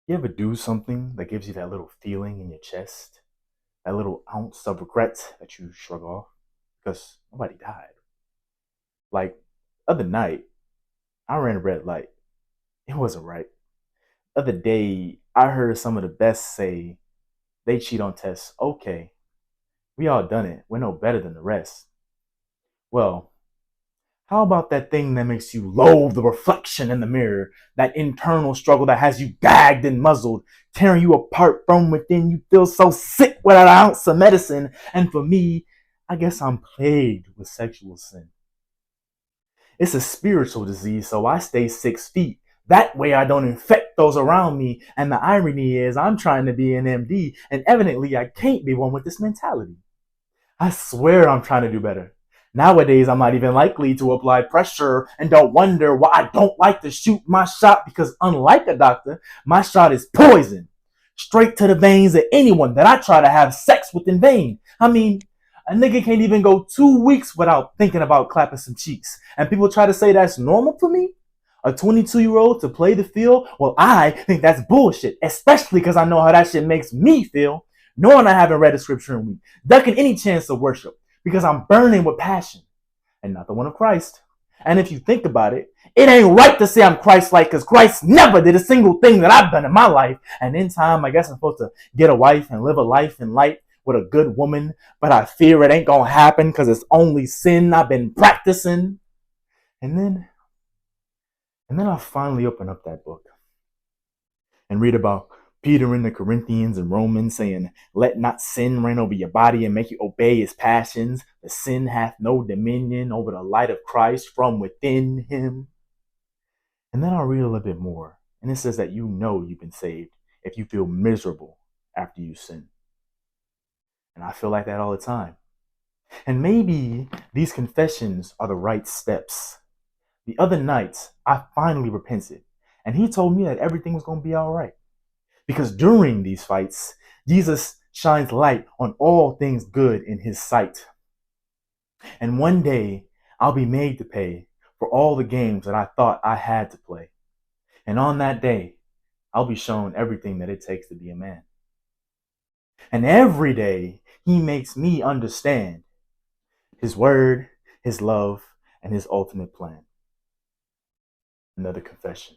You ever do something that gives you that little feeling in your chest, that little ounce of regret that you shrug off because nobody died? Like, other night, I ran a red light. It wasn't right. Other day, I heard some of the best say they cheat on tests. Okay, we all done it. We're no better than the rest. Well, how about that thing that makes you loathe the reflection in the mirror? That internal struggle that has you gagged and muzzled, tearing you apart from within. You feel so sick without an ounce of medicine. And for me, I guess I'm plagued with sexual sin. It's a spiritual disease, so I stay 6 feet. That way I don't infect those around me. And the irony is, I'm trying to be an MD, and evidently I can't be one with this mentality. I swear I'm trying to do better. Nowadays, I'm not even likely to apply pressure and don't wonder why I don't like to shoot my shot because, unlike a doctor, my shot is poison. Straight to the veins of anyone that I try to have sex with in vain. I mean, a nigga can't even go 2 weeks without thinking about clapping some cheeks. And people try to say that's normal for me? A 22-year-old to play the field? Well, I think that's bullshit, especially because I know how that shit makes me feel, knowing I haven't read the scripture in weeks, ducking any chance of worship, because I'm burning with passion, and not the one of Christ. And if you think about it, it ain't right to say I'm Christ-like, because Christ never did a single thing that I've done in my life. And in time, I guess I'm supposed to get a wife and live a life in light with a good woman, but I fear it ain't gonna happen because it's only sin I've been practicing. And then, and then I finally open up that book and read about Peter in the Corinthians and Romans saying, let not sin reign over your body and make you obey his passions. The sin hath no dominion over the light of Christ from within him. And then I'll read a little bit more. And it says that you know you've been saved if you feel miserable after you sin. And I feel like that all the time. And maybe these confessions are the right steps. The other night, I finally repented. And he told me that everything was going to be all right. Because during these fights, Jesus shines light on all things good in his sight. And one day, I'll be made to pay for all the games that I thought I had to play. And on that day, I'll be shown everything that it takes to be a man. And every day, he makes me understand his word, his love, and his ultimate plan. Another confession.